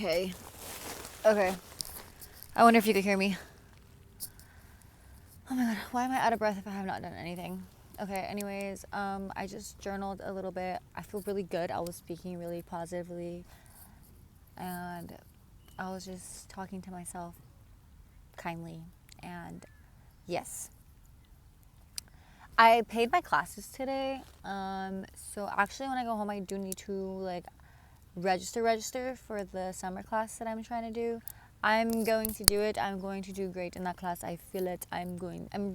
Hey. Okay. I wonder if you could hear me. Oh my god, why am I out of breath if I have not done anything? Okay, anyways, I just journaled a little bit. I feel really good. I was speaking really positively and I was just talking to myself kindly. And yes, I paid my classes today. So actually when I go home I do need to like register for the summer class that I'm trying to do. I'm going to do it. I'm going to do great in that class. I feel it. I'm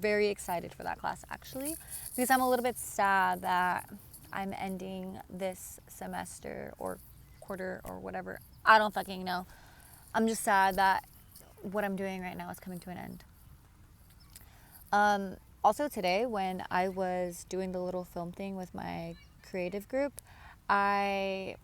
very excited for that class actually, because I'm a little bit sad that I'm ending this semester or quarter or whatever. I don't fucking know. I'm just sad that what I'm doing right now is coming to an end. Also today when I was doing the little film thing with my creative group, I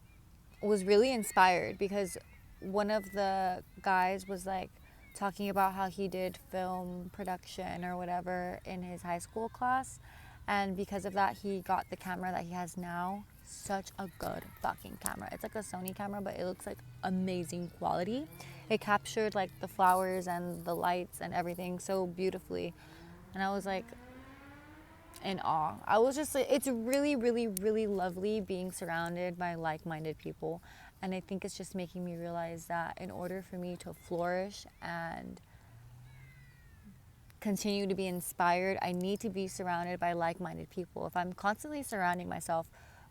was really inspired because one of the guys was like talking about how he did film production or whatever in his high school class, and because of that he got the camera that he has now. Such a good fucking camera. It's like a Sony camera, but it looks like amazing quality. It captured like the flowers and the lights and everything so beautifully, and I was like in awe. I was just like, it's really, really, really lovely being surrounded by like-minded people. And I think it's just making me realize that in order for me to flourish and continue to be inspired, I need to be surrounded by like-minded people. If I'm constantly surrounding myself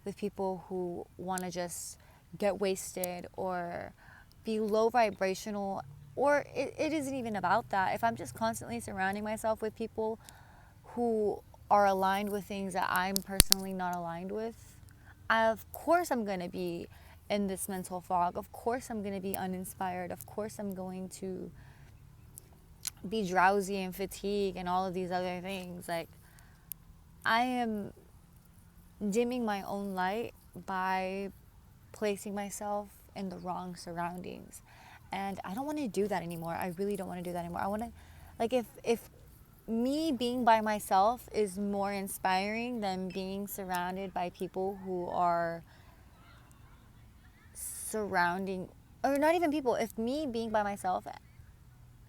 with people who want to just get wasted or be low vibrational, or it isn't even about that. If I'm just constantly surrounding myself with people who are aligned with things that I'm personally not aligned with, of course I'm going to be in this mental fog. Of course I'm going to be uninspired. Of course I'm going to be drowsy and fatigued and all of these other things. Like, I am dimming my own light by placing myself in the wrong surroundings. And I don't want to do that anymore. I really don't want to do that anymore. I want to, like, if me being by myself is more inspiring than being surrounded by people who are surrounding, or not even people, if me being by myself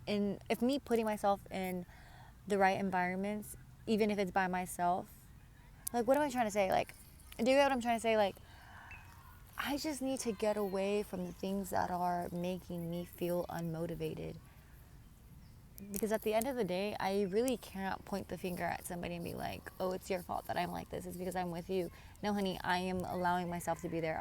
if me putting myself in the right environments, even if it's by myself, like, what am I trying to say? Like, do you get what I'm trying to say? Like, I just need to get away from the things that are making me feel unmotivated. Because at the end of the day, I really can't point the finger at somebody and be like, oh, it's your fault that I'm like this. It's because I'm with you. No, honey, I am allowing myself to be there.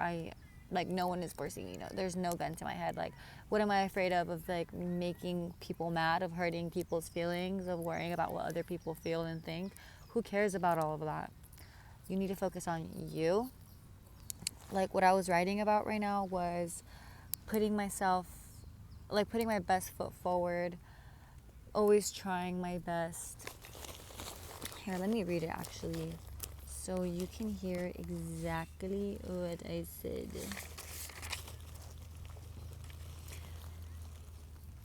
Like, no one is forcing me. No, there's no gun to my head. Like, what am I afraid of like making people mad, of hurting people's feelings, of worrying about what other people feel and think? Who cares about all of that? You need to focus on you. Like, what I was writing about right now was putting myself, like, putting my best foot forward, always trying my best. Here, let me read it actually so you can hear exactly what I said.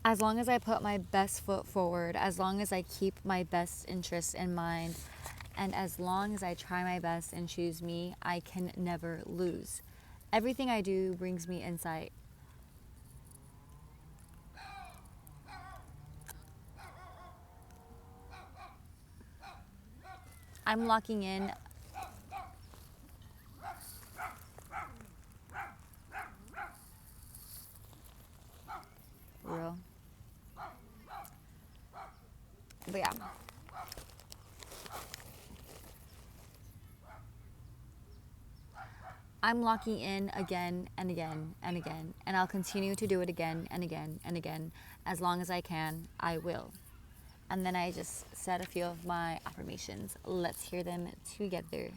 As long as I put my best foot forward, as long as I keep my best interests in mind, and as long as I try my best and choose me, I can never lose. Everything I do brings me insight. I'm locking in. Real. But yeah. I'm locking in again and again and again, and I'll continue to do it again and again and again. As long as I can, I will. And then I just said a few of my affirmations. Let's hear them together.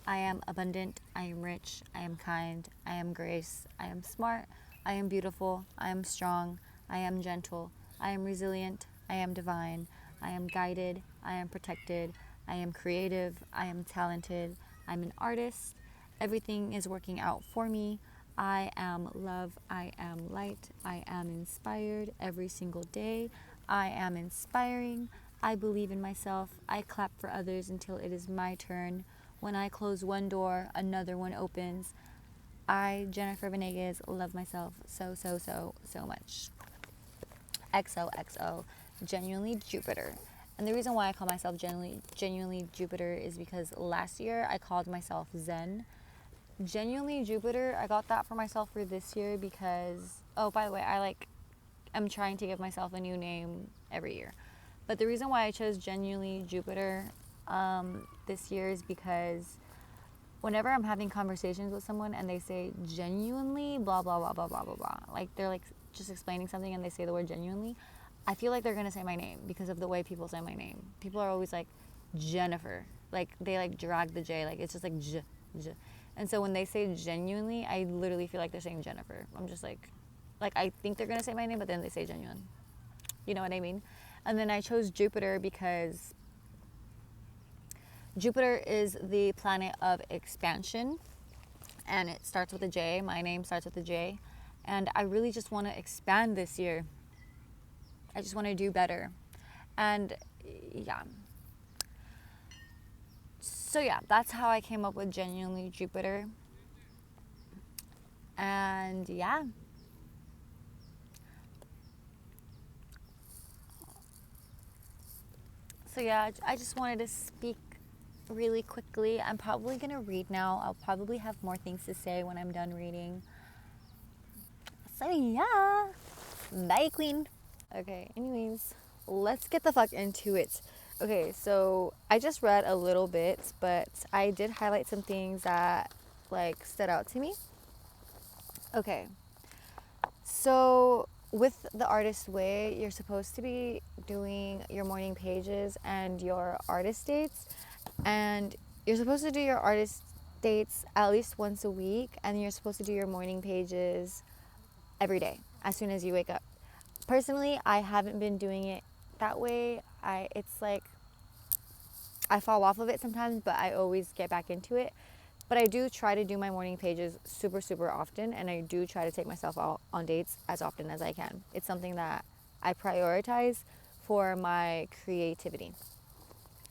I am abundant, I am rich, I am kind, I am grace, I am smart, I am beautiful, I am strong, I am gentle, I am resilient, I am divine, I am guided, I am protected, I am creative, I am talented, I'm an artist, everything is working out for me, I am love, I am light, I am inspired every single day, I am inspiring, I believe in myself, I clap for others until it is my turn. When I close one door, another one opens. I, Jennifer Venegas, love myself so much. XOXO, genuinely Jupiter. And the reason why I call myself genuinely Jupiter is because last year I called myself Zen. Genuinely Jupiter, I got that for myself for this year because, oh, by the way, I'm trying to give myself a new name every year. But the reason why I chose genuinely Jupiter this year is because whenever I'm having conversations with someone and they say genuinely blah blah blah blah blah blah blah, like they're like just explaining something and they say the word genuinely, I feel like they're gonna say my name because of the way people say my name. People are always like Jennifer, like they like drag the J, like it's just like J, J. And so when they say genuinely, I literally feel like they're saying Jennifer. I'm just like I think they're gonna say my name, but then they say genuine. You know what I mean? And then I chose Jupiter because Jupiter is the planet of expansion and it starts with a J. My name starts with a J. And I really just want to expand this year. I just want to do better. And yeah. So yeah, that's how I came up with genuinely Jupiter. And yeah. So yeah, I just wanted to speak really quickly. I'm probably going to read now. I'll probably have more things to say when I'm done reading. So yeah. Bye, queen. Okay, anyways, let's get the fuck into it. Okay, so I just read a little bit, but I did highlight some things that like stood out to me. Okay, so with the artist way, you're supposed to be doing your morning pages and your artist dates, and you're supposed to do your artist dates at least once a week, and you're supposed to do your morning pages every day as soon as you wake up. Personally, I haven't been doing it that way. It's like I fall off of it sometimes, but I always get back into it. But I do try to do my morning pages super often, and I do try to take myself out on dates as often as I can. It's something that I prioritize for my creativity.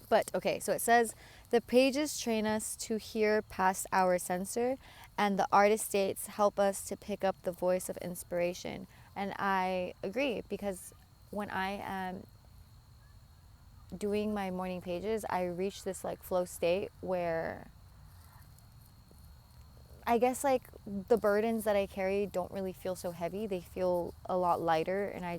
But okay, so it says the pages train us to hear past our censor, and the artist dates help us to pick up the voice of inspiration. And I agree because when I am doing my morning pages, I reach this like flow state where I guess like the burdens that I carry don't really feel so heavy. They feel a lot lighter, and I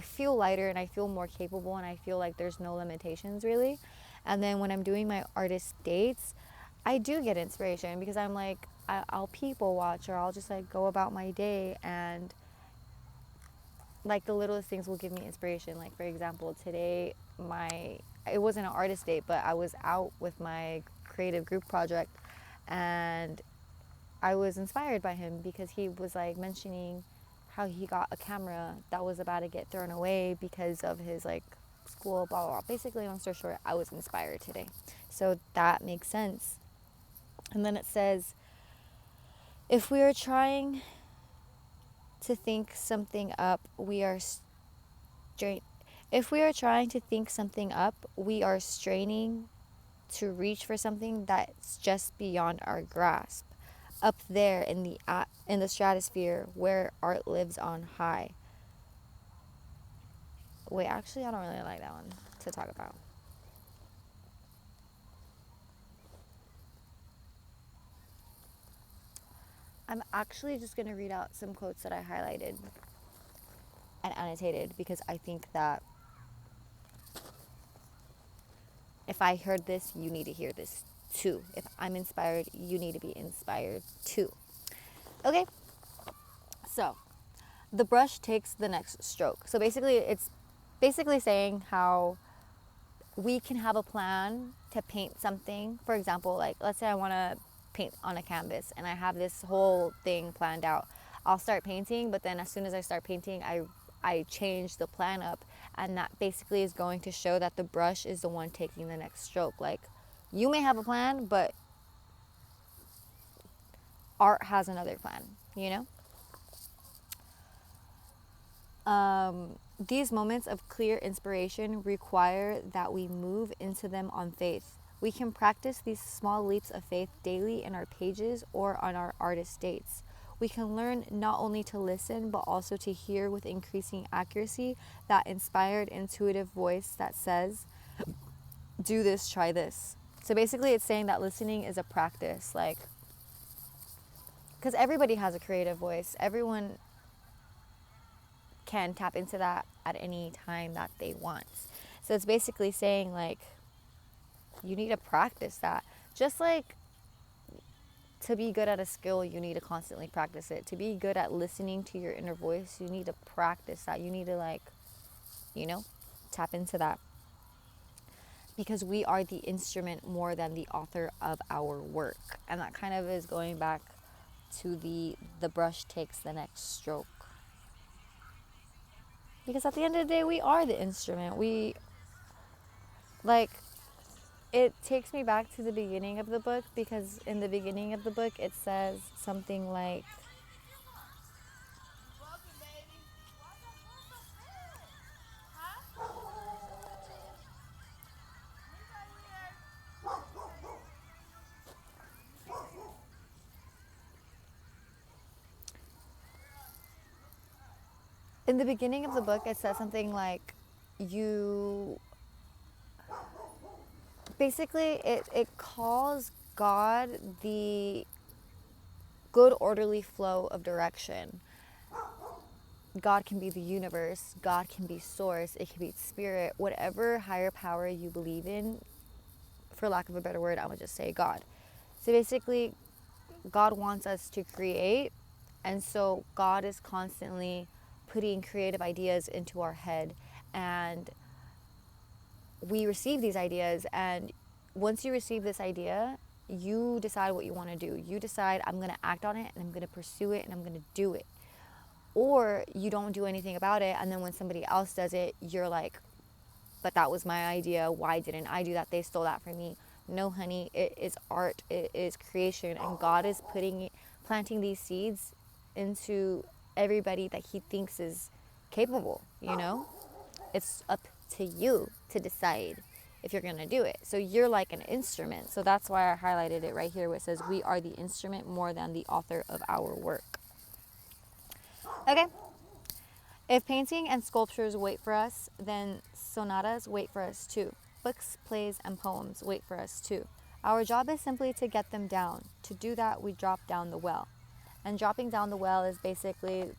feel lighter and I feel more capable, and I feel like there's no limitations really. And then when I'm doing my artist dates, I do get inspiration because I'm like I'll people watch, or I'll just like go about my day, and like the littlest things will give me inspiration. Like for example, today it wasn't an artist date, but I was out with my creative group project, and I was inspired by him because he was like mentioning how he got a camera that was about to get thrown away because of his like school, blah, blah, blah. Basically, long story short, I was inspired today. So that makes sense. And then it says, if we are trying to think something up, if we are trying to think something up, we are straining to reach for something that's just beyond our grasp, up there in the stratosphere where art lives on high. Wait, actually, I don't really like that one to talk about. I'm actually just going to read out some quotes that I highlighted and annotated because I think that if I heard this, you need to hear this too. If I'm inspired, you need to be inspired too. Okay, so the brush takes the next stroke. So basically, it's basically saying how we can have a plan to paint something. For example, like let's say I want to paint on a canvas and I have this whole thing planned out. I'll start painting, but then as soon as I start painting, I change the plan up, and that basically is going to show that the brush is the one taking the next stroke. Like you may have a plan, but art has another plan, you know? These moments of clear inspiration require that we move into them on faith, We can practice these small leaps of faith daily in our pages or on our artist dates. We can learn not only to listen, but also to hear with increasing accuracy that inspired, intuitive voice that says, do this, try this. So basically, it's saying that listening is a practice, like, because everybody has a creative voice. Everyone can tap into that at any time that they want. So it's basically saying, like, you need to practice that. Just like to be good at a skill, you need to constantly practice it. To be good at listening to your inner voice, you need to practice that. You need to, like, tap into that. Because we are the instrument more than the author of our work. And that kind of is going back to the brush takes the next stroke. Because at the end of the day, we are the instrument. It takes me back to the beginning of the book, because in the beginning of the book, it says something like, in the beginning of the book, it says something like, you, basically, it calls God the good orderly flow of direction. God can be the universe, God can be source, it can be spirit, whatever higher power you believe in, for lack of a better word, I'm gonna just say God. So basically, God wants us to create, and so God is constantly putting creative ideas into our head, and we receive these ideas, and once you receive this idea, you decide what you want to do. You decide, I'm going to act on it, and I'm going to pursue it, and I'm going to do it. Or you don't do anything about it, and then when somebody else does it, you're like, but that was my idea. Why didn't I do that? They stole that from me. No, honey, it is art. It is creation, and God is planting these seeds into everybody that he thinks is capable, It's up to you to decide if you're going to do it. So you're like an instrument. So that's why I highlighted it right here where it says, we are the instrument more than the author of our work. Okay. If painting and sculptures wait for us, then sonatas wait for us too. Books, plays, and poems wait for us too. Our job is simply to get them down. To do that, we drop down the well. And dropping down the well is basically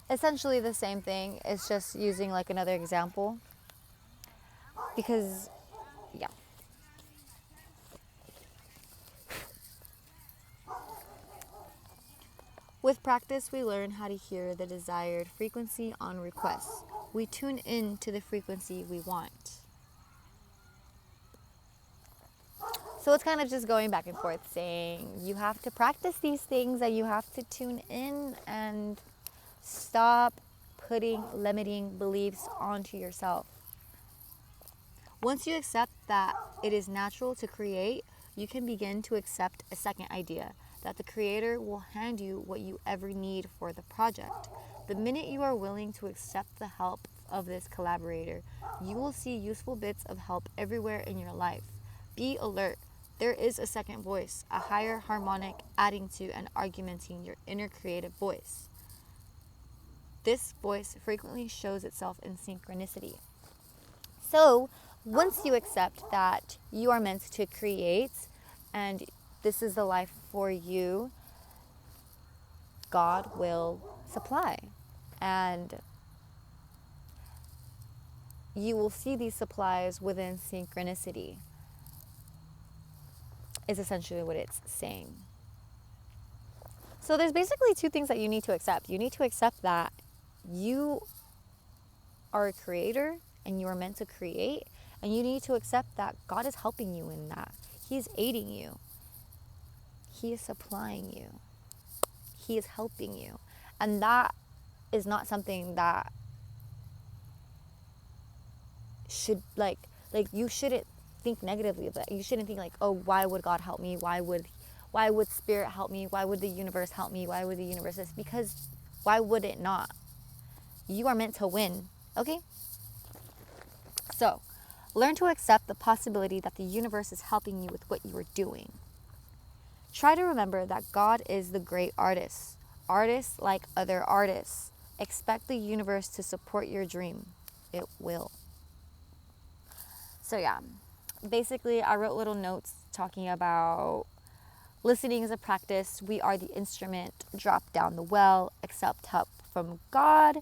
essentially the same thing. It's just using like another example. Because, yeah. With practice, we learn how to hear the desired frequency on request. We tune in to the frequency we want. So it's kind of just going back and forth saying you have to practice these things, and you have to tune in and stop putting limiting beliefs onto yourself. Once you accept that it is natural to create, you can begin to accept a second idea, that the creator will hand you what you ever need for the project. The minute you are willing to accept the help of this collaborator, you will see useful bits of help everywhere in your life. Be alert. There is a second voice, a higher harmonic adding to and augmenting your inner creative voice. This voice frequently shows itself in synchronicity. So, once you accept that you are meant to create and this is the life for you, God will supply. And you will see these supplies within synchronicity, is essentially what it's saying. So there's basically two things that you need to accept. You need to accept that you are a creator and you are meant to create, and you need to accept that God is helping you in that. He's aiding you. He is supplying you. He is helping you. And that is not something that should like you shouldn't think negatively of that. You shouldn't think like, oh, why would God help me? Why would spirit help me? Why would the universe help me? Why would the universe this? Because why would it not? You are meant to win. Okay? So, Learn to accept the possibility that the universe is helping you with what you are doing. Try to remember that God is the great artist. Artists like other artists. Expect the universe to support your dream. It will. So yeah, basically I wrote little notes talking about listening as a practice. We are the instrument. Drop down the well. Accept help from God,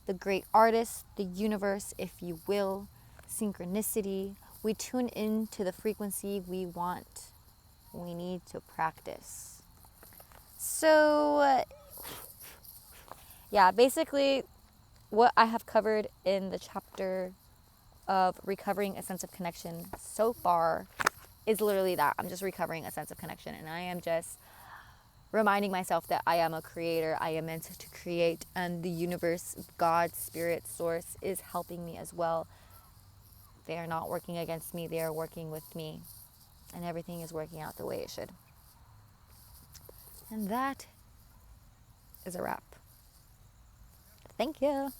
the great artist, the universe, if you will. Synchronicity. We tune in to the frequency we want. We need to practice. So, yeah, basically what I have covered in the chapter of recovering a sense of connection so far is literally that. I'm just recovering a sense of connection, and I am just reminding myself that I am a creator. I am meant to create, and the universe, God, spirit, source is helping me as well. They are not working against me. They are working with me, and everything is working out the way it should. And that is a wrap. Thank you.